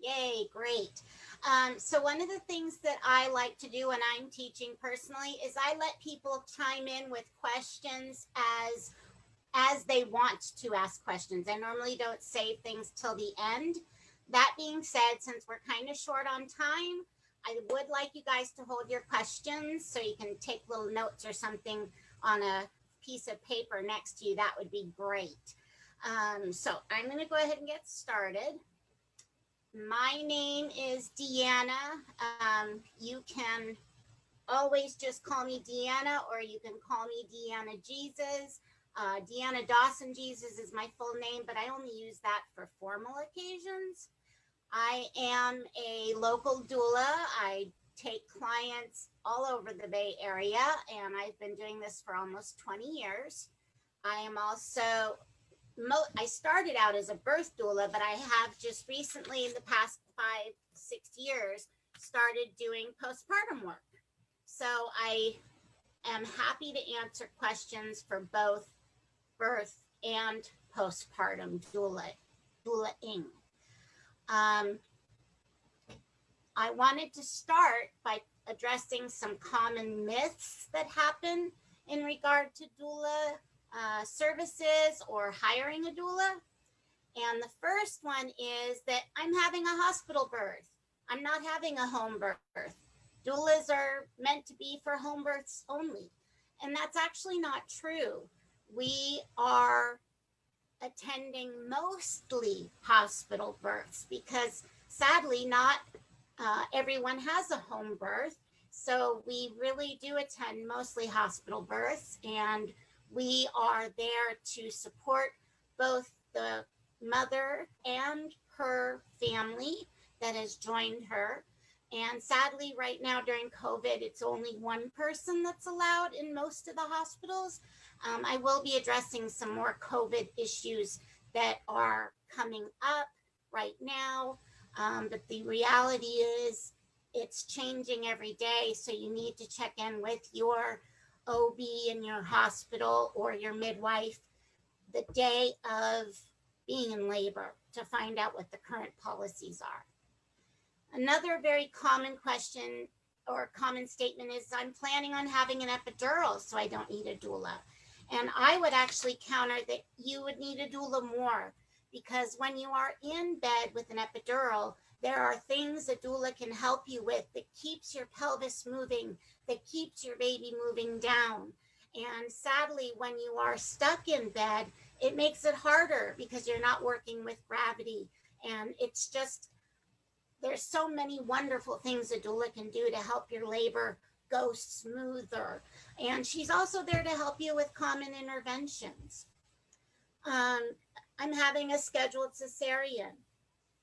Yay, great. So one of the things that I like to do when I'm teaching personally is I let people chime in with questions as they want to ask questions. I normally don't save things till the end. That being said, since we're kind of short on time, I would like you guys to hold your questions so you can take little notes or something on a piece of paper next to you. That would be great. So I'm going to go ahead and get started. My name is Deanna. You can always just call me Deanna, or you can call me Deanna Jesus. Deanna Dawson-Jesus is my full name, but I only use that for formal occasions. I am a local doula. I take clients all over the Bay Area, and I've been doing this for almost 20 years. I am also I started out as a birth doula, but I have just recently, in the past 5-6 years, started doing postpartum work. So I am happy to answer questions for both birth and postpartum doulaing. I wanted to start by addressing some common myths that happen in regard to doula services or hiring a doula. And the first one is that I'm having a hospital birth. I'm not having a home birth. Doulas are meant to be for home births only. And that's actually not true. We are attending mostly hospital births because sadly not everyone has a home birth. So we really do attend mostly hospital births, and we are there to support both the mother and her family that has joined her. And sadly, right now during COVID, it's only one person that's allowed in most of the hospitals. I will be addressing some more COVID issues that are coming up right now. But the reality is it's changing every day. So you need to check in with your OB in your hospital or your midwife the day of being in labor to find out what the current policies are. Another very common question or common statement is, I'm planning on having an epidural, so I don't need a doula. And I would actually counter that you would need a doula more, because when you are in bed with an epidural, there are things a doula can help you with that keeps your pelvis moving, that keeps your baby moving down. And sadly, when you are stuck in bed, it makes it harder because you're not working with gravity. And it's just, there's so many wonderful things a doula can do to help your labor go smoother. And she's also there to help you with common interventions. I'm having a scheduled cesarean.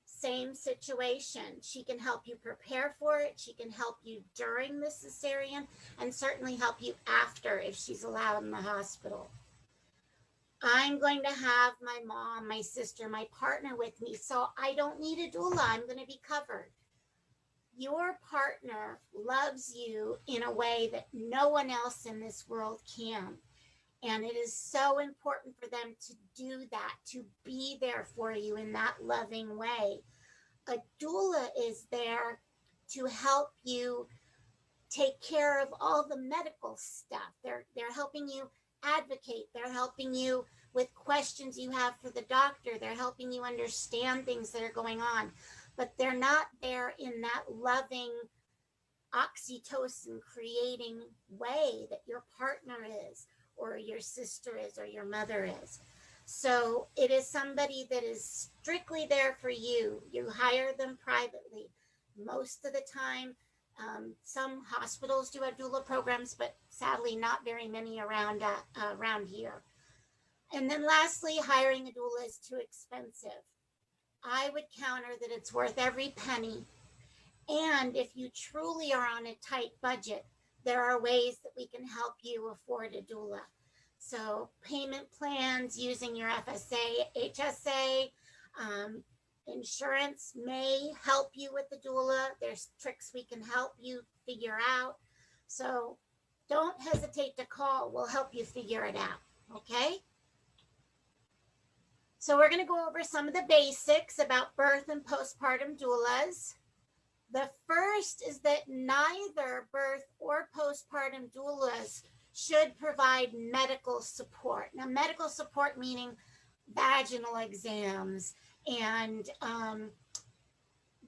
Same situation. She can help you prepare for it. She can help you during the cesarean, and certainly help you after if she's allowed in the hospital. I'm going to have my mom, my sister, my partner with me, so I don't need a doula. I'm going to be covered. Your partner loves you in a way that no one else in this world can. And it is so important for them to do that, to be there for you in that loving way. A doula is there to help you take care of all the medical stuff. They're helping you advocate. They're helping you with questions you have for the doctor. They're helping you understand things that are going on. But they're not there in that loving, oxytocin creating way that your partner is, or your sister is, or your mother is. So it is somebody that is strictly there for you. You hire them privately. Most of the time, some hospitals do have doula programs, but sadly not very many around here. And then lastly, hiring a doula is too expensive. I would counter that it's worth every penny. And if you truly are on a tight budget, there are ways that we can help you afford a doula. So payment plans using your FSA, HSA, insurance may help you with the doula. There's tricks we can help you figure out. So don't hesitate to call. We'll help you figure it out, okay? So we're going to go over some of the basics about birth and postpartum doulas. The first is that neither birth or postpartum doulas should provide medical support. Now, medical support meaning vaginal exams and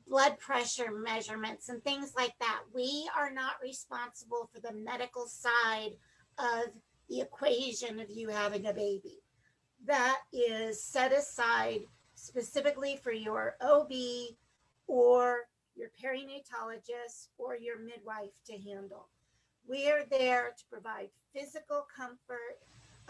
blood pressure measurements and things like that. We are not responsible for the medical side of the equation of you having a baby. That is set aside specifically for your OB or your perinatologist or your midwife to handle. We are there to provide physical comfort,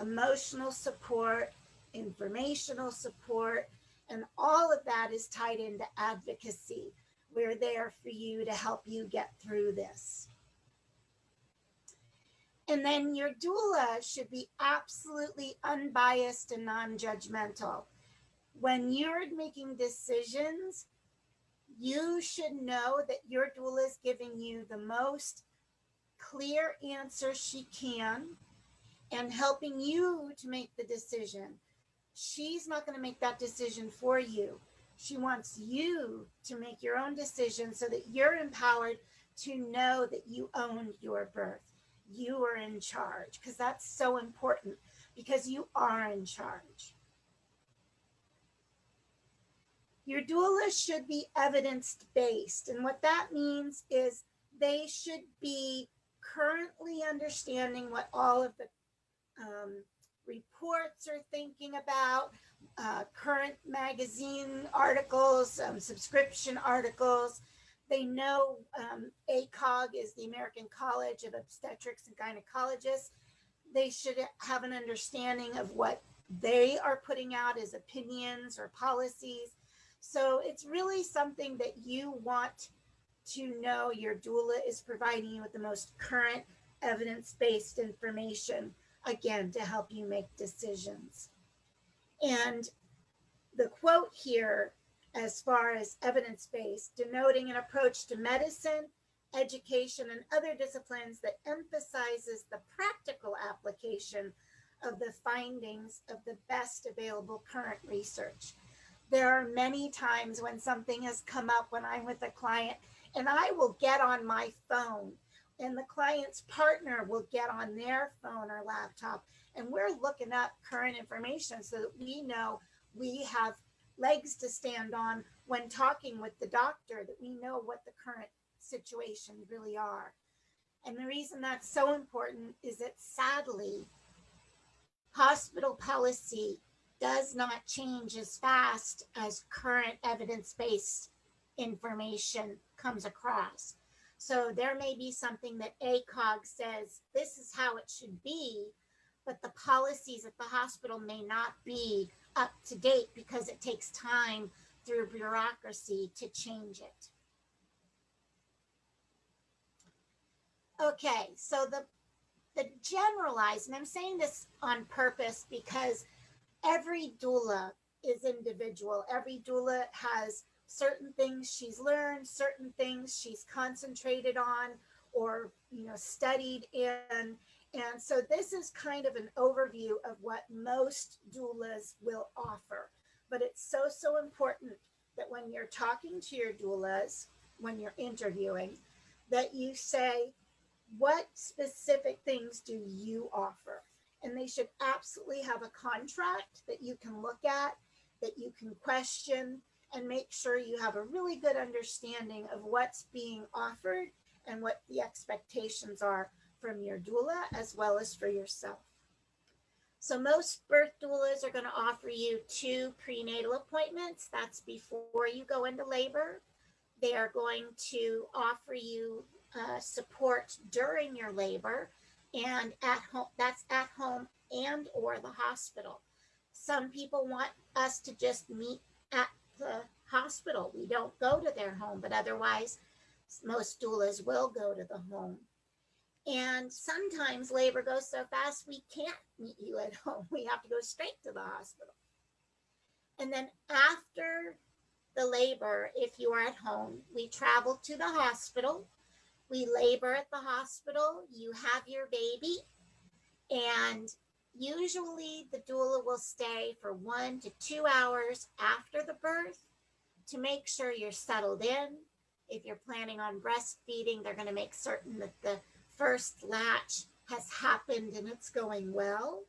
emotional support, informational support, and all of that is tied into advocacy. We're there for you to help you get through this. And then your doula should be absolutely unbiased and non-judgmental. When you're making decisions, you should know that your doula is giving you the most clear answer she can and helping you to make the decision. She's not going to make that decision for you. She wants you to make your own decision so that you're empowered to know that you owned your birth. You are in charge, because that's so important, because you are in charge. Your doula should be evidence-based. And what that means is they should be currently understanding what all of the reports are thinking about, current magazine articles, subscription articles. They know ACOG is the American College of Obstetrics and Gynecologists. They should have an understanding of what they are putting out as opinions or policies. So it's really something that you want to know your doula is providing you with the most current evidence-based information, again, to help you make decisions. And the quote here, as far as evidence-based, denoting an approach to medicine, education, and other disciplines that emphasizes the practical application of the findings of the best available current research. There are many times when something has come up when I'm with a client, and I will get on my phone, and the client's partner will get on their phone or laptop, and we're looking up current information so that we know we have legs to stand on when talking with the doctor, that we know what the current situation really are. And the reason that's so important is that sadly, hospital policy does not change as fast as current evidence-based information comes across. So there may be something that ACOG says this is how it should be, but the policies at the hospital may not be up to date because it takes time through bureaucracy to change it. Okay, so the generalized, and I'm saying this on purpose because every doula is individual. Every doula has certain things she's learned, certain things she's concentrated on or studied in. And so this is kind of an overview of what most doulas will offer. But it's so important that when you're talking to your doulas, when you're interviewing, that you say, what specific things do you offer? And they should absolutely have a contract that you can look at, that you can question, and make sure you have a really good understanding of what's being offered and what the expectations are from your doula as well as for yourself. So most birth doulas are going to offer you 2 prenatal appointments. That's before you go into labor. They are going to offer you support during your labor and at home. That's at home and or the hospital. Some people want us to just meet at the hospital. We don't go to their home, but otherwise most doulas will go to the home. And sometimes labor goes so fast we can't meet you at home. We have to go straight to the hospital. And then after the labor, if you are at home, we travel to the hospital. We labor at the hospital. You have your baby. And Usually the doula will stay for 1 to 2 hours after the birth to make sure you're settled in. If you're planning on breastfeeding, they're going to make certain that the first latch has happened and it's going well.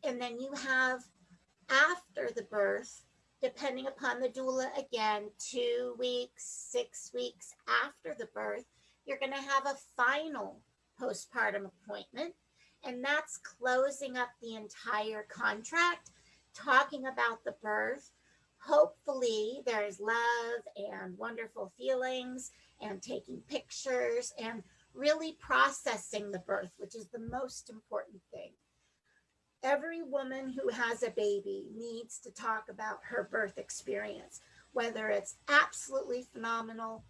And then you have, after the birth, depending upon the doula, again, 2 weeks, 6 weeks after the birth, you're going to have a final postpartum appointment. And that's closing up the entire contract, talking about the birth. Hopefully, there's love and wonderful feelings and taking pictures and really processing the birth, which is the most important thing. Every woman who has a baby needs to talk about her birth experience, whether it's absolutely phenomenal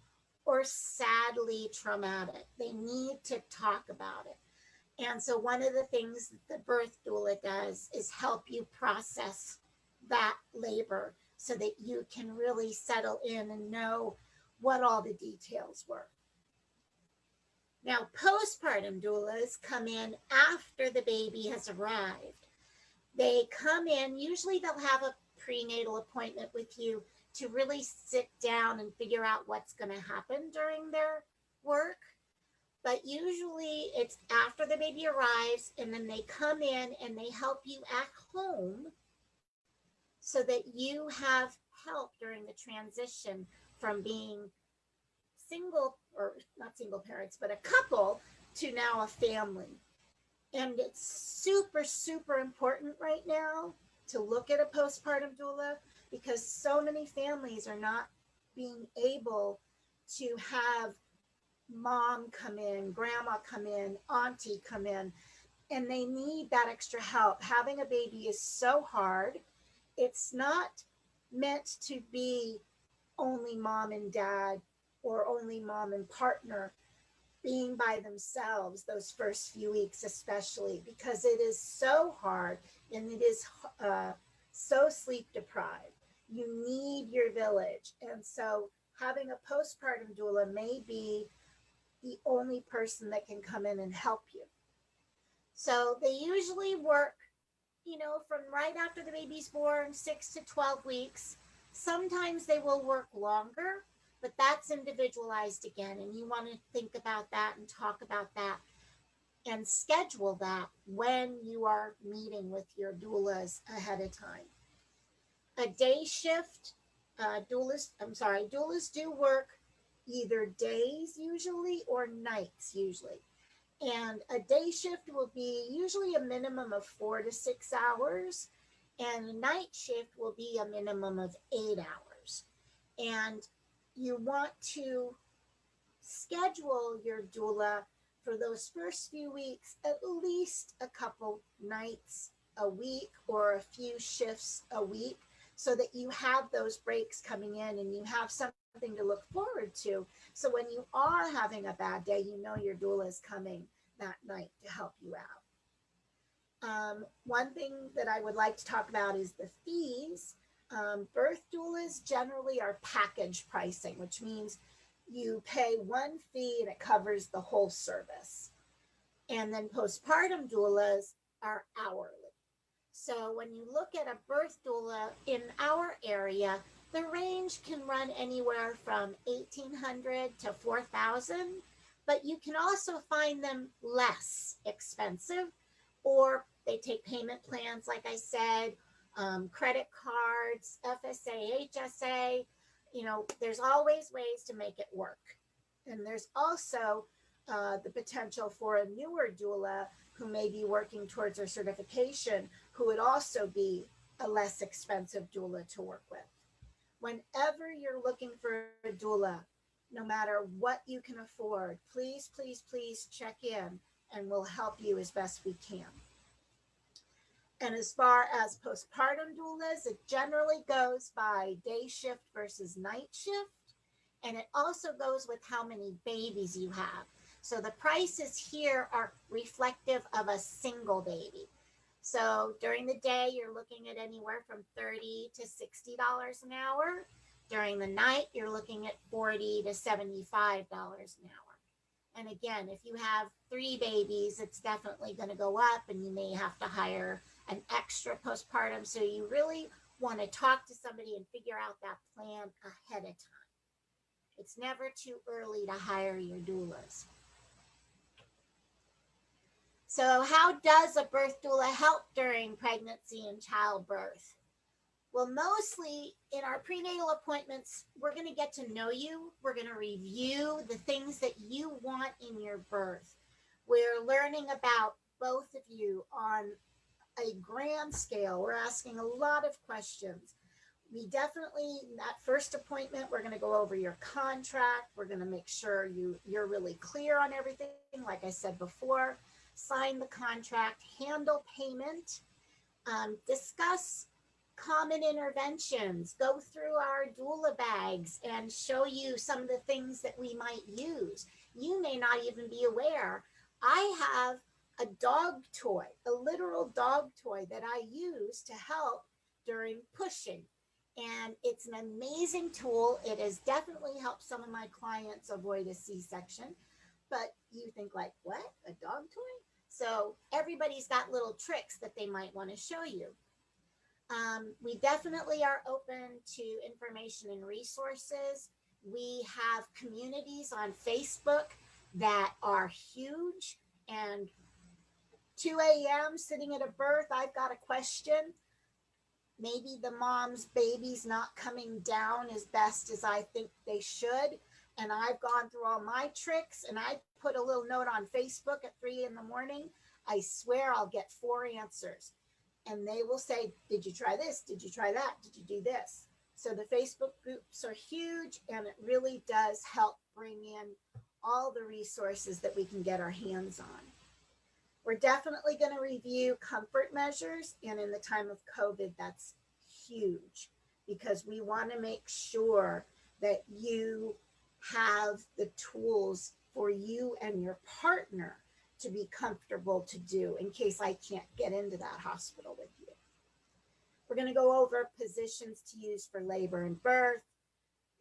or sadly traumatic. They need to talk about it. And so one of the things that the birth doula does is help you process that labor so that you can really settle in and know what all the details were. Now, postpartum doulas come in after the baby has arrived. They come in, usually they'll have a prenatal appointment with you to really sit down and figure out what's going to happen during their work. But usually it's after the baby arrives, and then they come in and they help you at home so that you have help during the transition from being single, or not single parents, but a couple, to now a family. And it's super, super important right now to look at a postpartum doula, because so many families are not being able to have mom come in, grandma come in, auntie come in, and they need that extra help. Having a baby is so hard. It's not meant to be only mom and dad or only mom and partner being by themselves those first few weeks, especially because it is so hard and it is so sleep deprived. You need your village. And so having a postpartum doula may be the only person that can come in and help you. So they usually work, from right after the baby's born, 6 to 12 weeks. Sometimes they will work longer, but that's individualized again. And you want to think about that and talk about that and schedule that when you are meeting with your doulas ahead of time. A day shift, doulas do work either days usually or nights usually. And a day shift will be usually a minimum of 4 to 6 hours, and a night shift will be a minimum of 8 hours. And you want to schedule your doula for those first few weeks, at least a couple nights a week or a few shifts a week, so that you have those breaks coming in and you have something to look forward to. So when you are having a bad day, you know your doula is coming that night to help you out. One thing that I would like to talk about is the fees. Birth doulas generally are package pricing, which means you pay one fee and it covers the whole service. And then postpartum doulas are hourly. So when you look at a birth doula in our area, the range can run anywhere from $1,800 to $4,000, but you can also find them less expensive, or they take payment plans, like I said, credit cards, FSA, HSA. There's always ways to make it work. And there's also the potential for a newer doula who may be working towards their certification, who would also be a less expensive doula to work with. Whenever you're looking for a doula, no matter what you can afford, please, please, please check in and we'll help you as best we can. And as far as postpartum doulas, it generally goes by day shift versus night shift. And it also goes with how many babies you have. So the prices here are reflective of a single baby. So during the day, you're looking at anywhere from $30 to $60 an hour. During the night, you're looking at $40 to $75 an hour. And again, if you have 3 babies, it's definitely going to go up, and you may have to hire an extra postpartum. So you really want to talk to somebody and figure out that plan ahead of time. It's never too early to hire your doulas. So how does a birth doula help during pregnancy and childbirth? Well, mostly in our prenatal appointments, we're going to get to know you. We're going to review the things that you want in your birth. We're learning about both of you on a grand scale. We're asking a lot of questions. We definitely, in that first appointment, we're going to go over your contract. We're going to make sure you're really clear on everything. Like I said before, sign the contract, handle payment, discuss common interventions, go through our doula bags and show you some of the things that we might use. You may not even be aware. I have a dog toy, a literal dog toy that I use to help during pushing. And it's an amazing tool. It has definitely helped some of my clients avoid a C-section. But you think like, what, a dog toy? So everybody's got little tricks that they might want to show you. We definitely are open to information and resources. We have communities on Facebook that are huge, and 2 a.m. sitting at a birth, I've got a question. Maybe the mom's baby's not coming down as best as I think they should. And I've gone through all my tricks, and I put a little note on Facebook at 3 in the morning. I swear I'll get 4 answers. And they will say, did you try this? Did you try that? Did you do this? So the Facebook groups are huge, and it really does help bring in all the resources that we can get our hands on. We're definitely going to review comfort measures. And in the time of COVID, that's huge, because we want to make sure that you have the tools for you and your partner to be comfortable to do in case I can't get into that hospital with you. We're going to go over positions to use for labor and birth.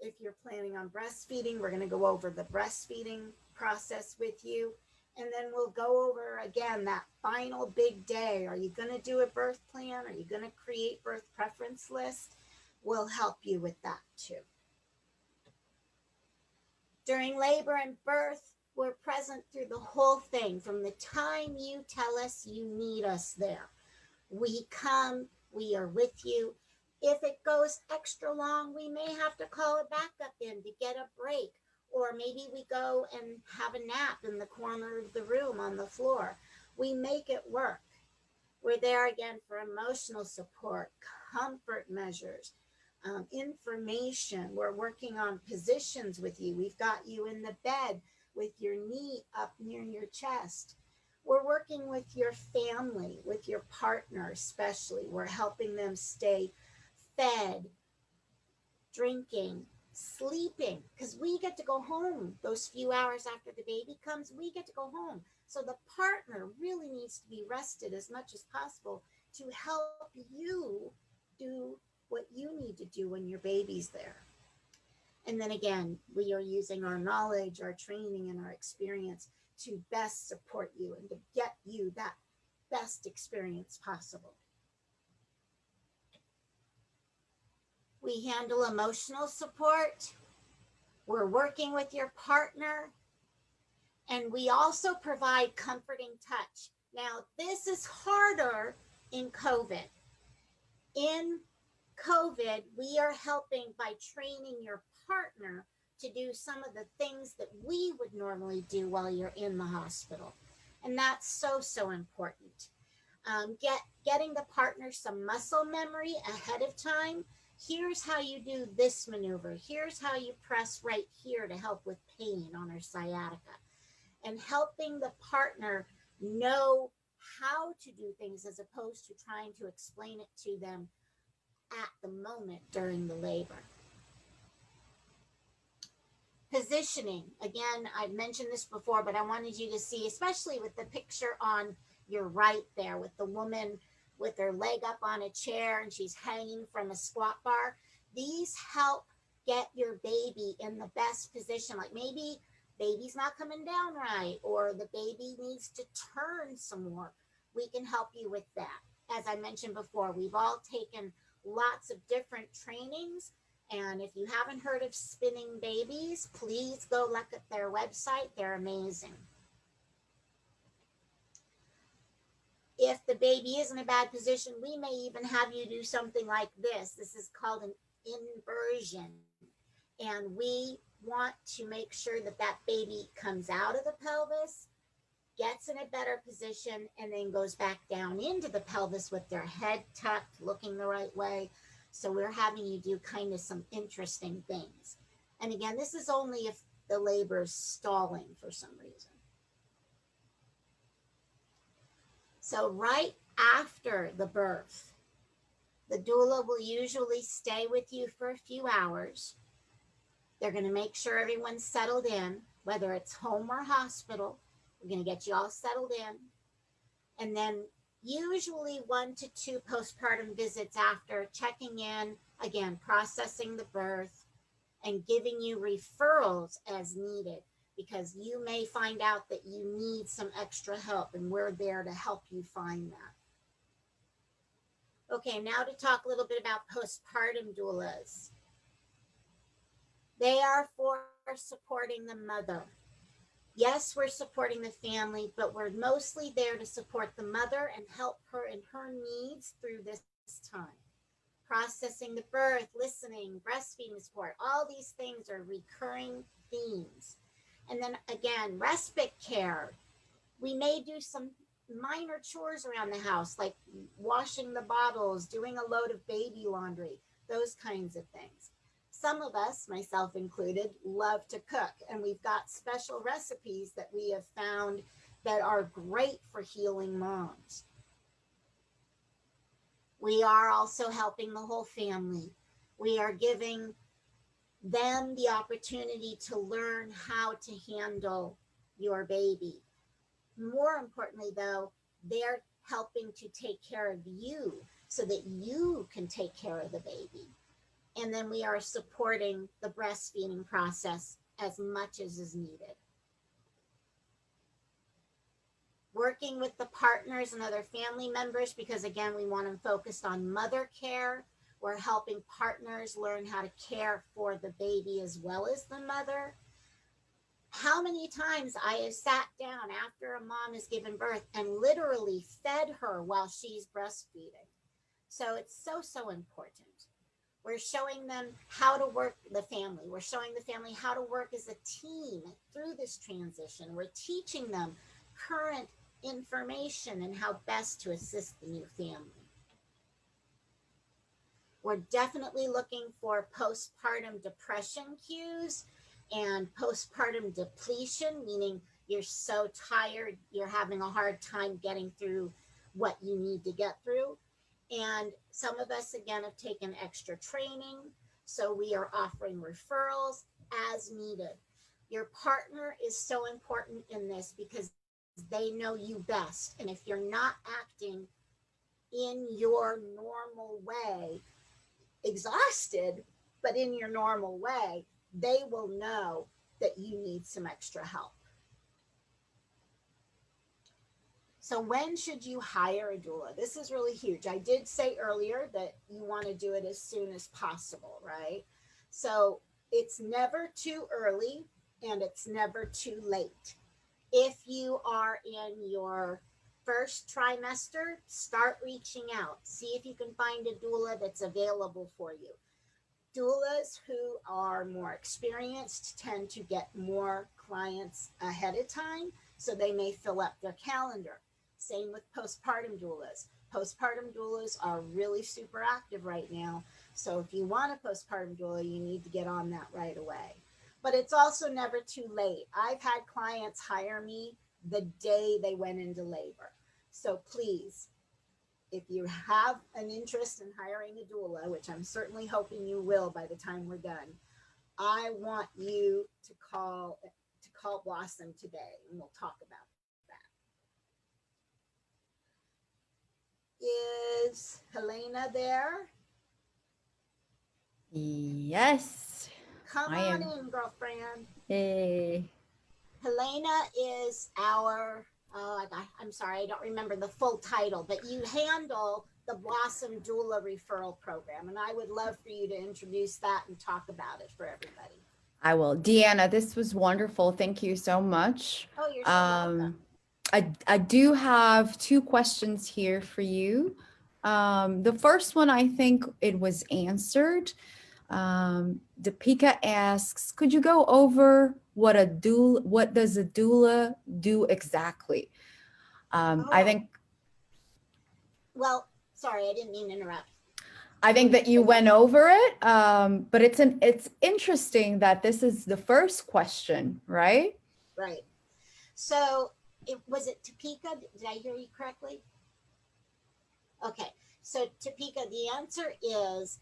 If you're planning on breastfeeding, we're going to go over the breastfeeding process with you. And then we'll go over again that final big day. Are you going to do a birth plan? Are you going to create birth preference list? We'll help you with that too. During labor and birth, we're present through the whole thing. From the time you tell us you need us there, we come, we are with you. If it goes extra long, we may have to call a backup in to get a break, or maybe we go and have a nap in the corner of the room on the floor. We make it work. We're there again for emotional support, comfort measures, information. We're working on positions with you. We've got you in the bed with your knee up near your chest. We're working with your family, with your partner especially. We're helping them stay fed, drinking, sleeping, because we get to go home those few hours after the baby comes. We get to go home. So the partner really needs to be rested as much as possible to help you do what you need to do when your baby's there. And then again, we are using our knowledge, our training, and our experience to best support you and to get you that best experience possible. We handle emotional support. We're working with your partner. And we also provide comforting touch. Now, this is harder in COVID. In COVID, we are helping by training your partner to do some of the things that we would normally do while you're in the hospital. And that's so, so important. Getting the partner some muscle memory ahead of time. Here's how you do this maneuver. Here's how you press right here to help with pain on our sciatica. And helping the partner know how to do things as opposed to trying to explain it to them at the moment during the labor. Positioning. Again, I've mentioned this before, but I wanted you to see, especially with the picture on your right there with the woman with her leg up on a chair and she's hanging from a squat bar. These help get your baby in the best position. Like maybe baby's not coming down right, or the baby needs to turn some more, we can help you with that. As I mentioned before, we've all taken lots of different trainings. And if you haven't heard of Spinning Babies, please go look at their website. They're amazing. If the baby is in a bad position, we may even have you do something like this. This is called an inversion. And we want to make sure that that baby comes out of the pelvis, gets in a better position, and then goes back down into the pelvis with their head tucked, looking the right way. So we're having you do kind of some interesting things. And again, this is only if the labor is stalling for some reason. So right after the birth, the doula will usually stay with you for a few hours. They're going to make sure everyone's settled in, whether it's home or hospital. We're going to get you all settled in. And then usually 1 to 2 postpartum visits after, checking in, again, processing the birth, and giving you referrals as needed, because you may find out that you need some extra help, and we're there to help you find that. Okay, now to talk a little bit about postpartum doulas. They are for supporting the mother. Yes, we're supporting the family, but we're mostly there to support the mother and help her in her needs through this time. Processing the birth, listening, breastfeeding support, all these things are recurring themes. And then again, respite care. We may do some minor chores around the house, like washing the bottles, doing a load of baby laundry, those kinds of things. Some of us, myself included, love to cook, and we've got special recipes that we have found that are great for healing moms. We are also helping the whole family. We are giving them the opportunity to learn how to handle your baby. More importantly, though, they're helping to take care of you so that you can take care of the baby. And then we are supporting the breastfeeding process as much as is needed. Working with the partners and other family members, because again, we want them focused on mother care. We're helping partners learn how to care for the baby as well as the mother. How many times I have sat down after a mom has given birth and literally fed her while she's breastfeeding. So it's so important. We're showing them how to work the family. We're showing the family how to work as a team through this transition. We're teaching them current information and how best to assist the new family. We're definitely looking for postpartum depression cues and postpartum depletion, meaning you're so tired, you're having a hard time getting through what you need to get through. And some of us, again, have taken extra training, so we are offering referrals as needed. Your partner is so important in this because they know you best. And if you're not acting in your normal way, exhausted, but in your normal way, they will know that you need some extra help. So when should you hire a doula? This is really huge. I did say earlier that you want to do it as soon as possible, right? So it's never too early and it's never too late. If you are in your first trimester, start reaching out. See if you can find a doula that's available for you. Doulas who are more experienced tend to get more clients ahead of time, so they may fill up their calendar. Same with postpartum doulas. Postpartum doulas are really super active right now. So if you want a postpartum doula, you need to get on that right away. But it's also never too late. I've had clients hire me the day they went into labor. So please, if you have an interest in hiring a doula, which I'm certainly hoping you will by the time we're done, I want you to call Blossom today, and we'll talk about that. Is Helena there? Yes. Come on in, girlfriend. Hey. Helena is our, I'm sorry, I don't remember the full title, but you handle the Blossom Doula Referral Program. And I would love for you to introduce that and talk about it for everybody. I will. Deanna, this was wonderful. Thank you so much. Oh, you're so welcome. I do have two questions here for you. The first one, I think it was answered. Deepika asks, could you go over what does a doula do exactly? I think. Well, sorry, I didn't mean to interrupt. I think that you went over it, but it's interesting that this is the first question, right? Right. So was it Topeka? Did I hear you correctly? Okay. So Topeka, the answer is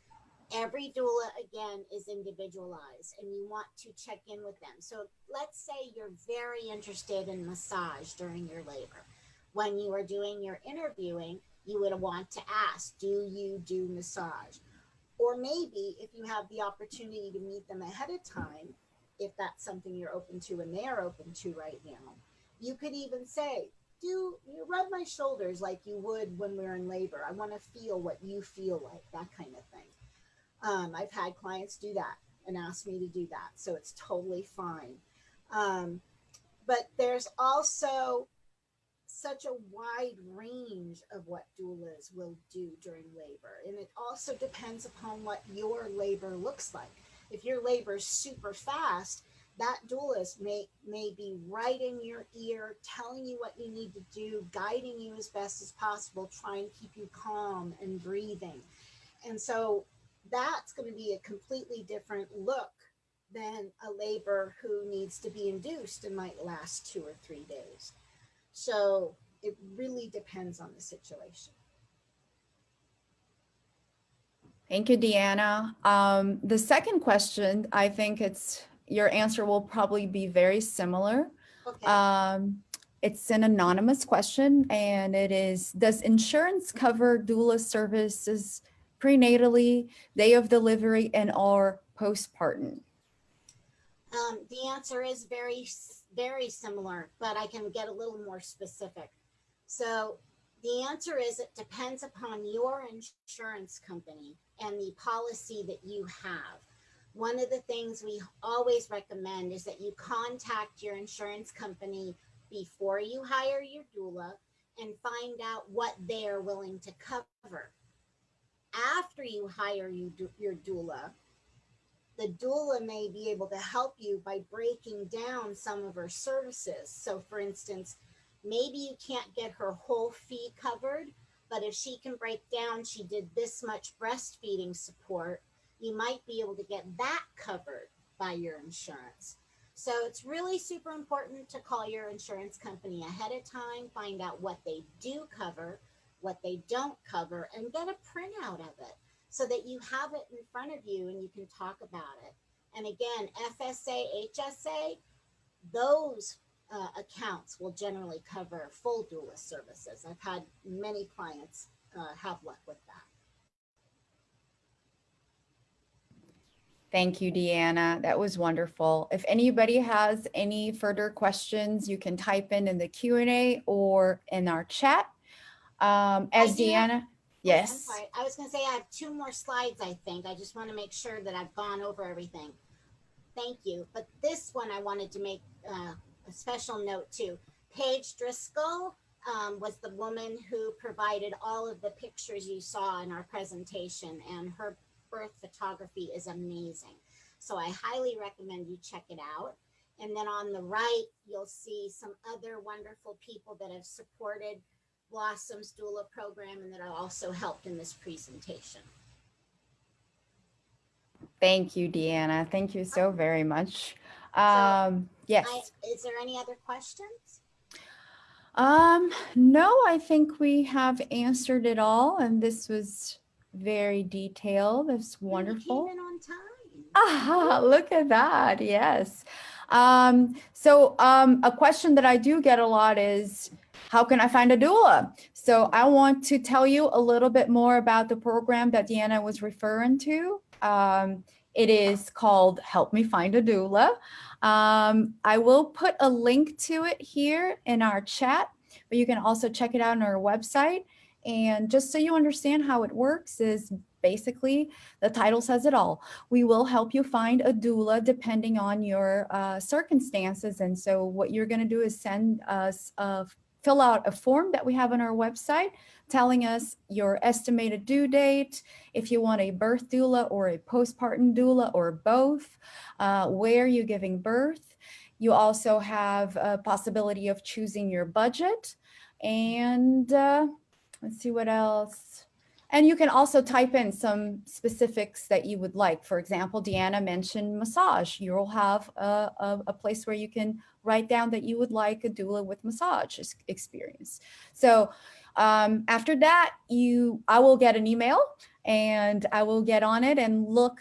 every doula, again, is individualized, and you want to check in with them. So let's say you're very interested in massage during your labor. When you are doing your interviewing, you would want to ask, do you do massage? Or maybe if you have the opportunity to meet them ahead of time, if that's something you're open to and they're open to right now, you could even say, do you rub my shoulders like you would when we're in labor? I want to feel what you feel like, that kind of thing. I've had clients do that and ask me to do that, so it's totally fine. But there's also such a wide range of what doulas will do during labor. And it also depends upon what your labor looks like. If your labor is super fast, that doulas may be right in your ear, telling you what you need to do, guiding you as best as possible, trying to keep you calm and breathing. And so that's going to be a completely different look than a labor who needs to be induced and might last 2 or 3 days. So it really depends on the situation. Thank you, Deanna. The second question, I think your answer will probably be very similar. Okay. It's an anonymous question, and it is, does insurance cover doula services prenatally, day of delivery, and or postpartum? The answer is very, very similar, but I can get a little more specific. So the answer is it depends upon your insurance company and the policy that you have. One of the things we always recommend is that you contact your insurance company before you hire your doula and find out what they're willing to cover. After you hire your doula, the doula may be able to help you by breaking down some of her services. So for instance, maybe you can't get her whole fee covered, but if she can break down, she did this much breastfeeding support, you might be able to get that covered by your insurance. So it's really super important to call your insurance company ahead of time, find out what they do cover, what they don't cover, and get a printout of it, so that you have it in front of you and you can talk about it. And again, FSA, HSA, those accounts will generally cover full doula services. I've had many clients have luck with that. Thank you, Deanna. That was wonderful. If anybody has any further questions, you can type in the Q&A or in our chat. As Deanna, yes. I'm sorry. I was going to say I have 2 more slides, I think. I just want to make sure that I've gone over everything. Thank you. But this one I wanted to make a special note too. Paige Driscoll was the woman who provided all of the pictures you saw in our presentation, and her birth photography is amazing. So I highly recommend you check it out. And then on the right, you'll see some other wonderful people that have supported Blossom's Doula program and that have also helped in this presentation. Thank you, Deanna. Thank you so very much. Yes. Is there any other questions? No, I think we have answered it all, and this was very detailed. It's wonderful. You came in on time. Ah, look at that. Yes. So a question that I do get a lot is, how can I find a doula? So I want to tell you a little bit more about the program that Deanna was referring to. It is called Help Me Find a Doula. I will put a link to it here in our chat, but you can also check it out on our website. And just so you understand how it works is basically the title says it all. We will help you find a doula depending on your circumstances. And so what you're going to do is send us fill out a form that we have on our website telling us your estimated due date, if you want a birth doula or a postpartum doula or both, where you're giving birth. You also have a possibility of choosing your budget. And let's see what else. And you can also type in some specifics that you would like. For example, Deanna mentioned massage. You'll have a place where you can write down that you would like a doula with massage experience. So after that, I will get an email and I will get on it and look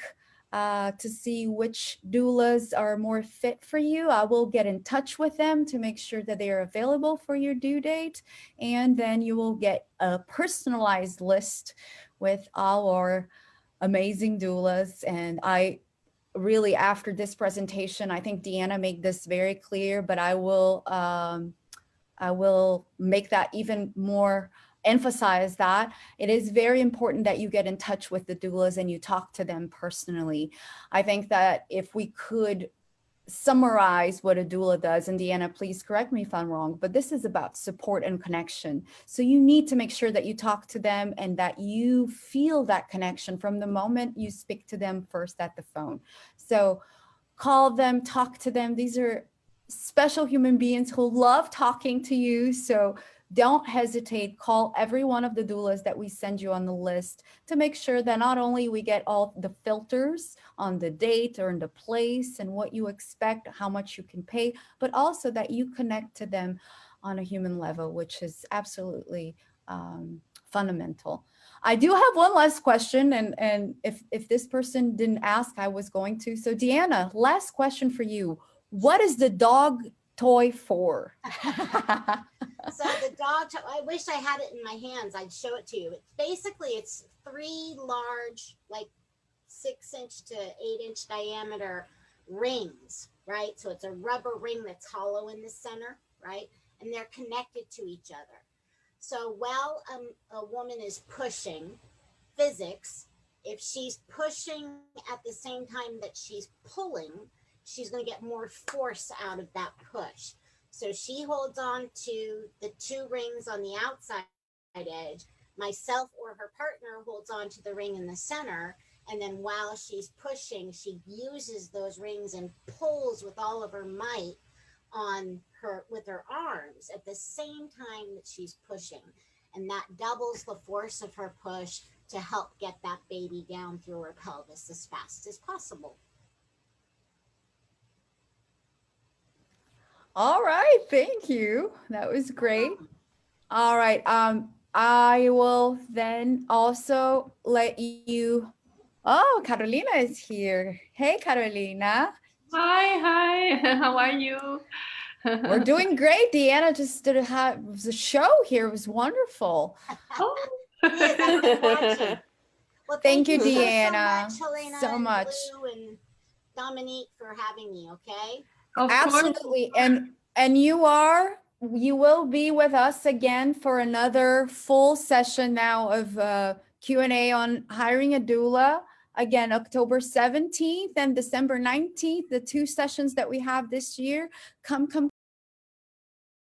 to see which doulas are more fit for you. I will get in touch with them to make sure that they are available for your due date. And then you will get a personalized list with all our amazing doulas. And I really, after this presentation, I think Deanna made this very clear, but I will make that even more, emphasize that it is very important that you get in touch with the doulas and you talk to them personally. I think that if we could summarize what a doula does, and Deanna, please correct me if I'm wrong, but this is about support and connection. So you need to make sure that you talk to them and that you feel that connection from the moment you speak to them first at the phone. So call them, talk to them. These are special human beings who love talking to you. So don't hesitate. Call every one of the doulas that we send you on the list to make sure that not only we get all the filters on the date or in the place and what you expect, how much you can pay, but also that you connect to them on a human level, which is absolutely fundamental. I do have one last question, and if this person didn't ask, I was going to. So Deanna, last question for you. What is the dog toy for? So the dog toy, I wish I had it in my hands. I'd show it to you. It's 3 large, like 6-inch to 8-inch diameter rings, right? So it's a rubber ring that's hollow in the center, right? And they're connected to each other. So while a woman is pushing, physics, if she's pushing at the same time that she's pulling, she's going to get more force out of that push. So she holds on to the 2 rings on the outside edge. Myself or her partner holds on to the ring in the center. And then while she's pushing, she uses those rings and pulls with all of her might on her with her arms at the same time that she's pushing. And that doubles the force of her push to help get that baby down through her pelvis as fast as possible. All right, thank you. That was great. All right, I will then also let you, oh, Carolina is here. Hey, Carolina. Hi, how are you? We're doing great. Deanna just did a show here. It was wonderful. Oh. Well, thank you, Deanna, so much, Helena, so much. Lou and Dominique for having me, okay? Of Absolutely. course. And you will be with us again for another full session now of Q&A on hiring a doula. Again, October 17th and December 19th, the 2 sessions that we have this year. Come